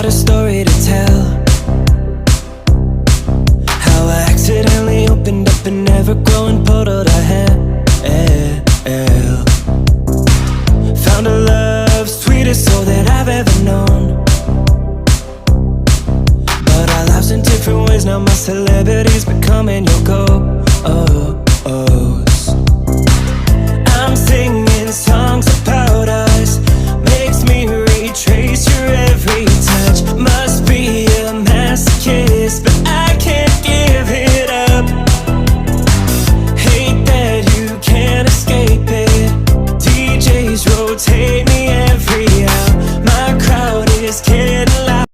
got a story to tell. How I accidentally opened up an ever-growing portal to hell. Found a love, sweetest soul that I've ever known. But our lives in different ways, now my celebrity's becoming your goal. Oh, oh.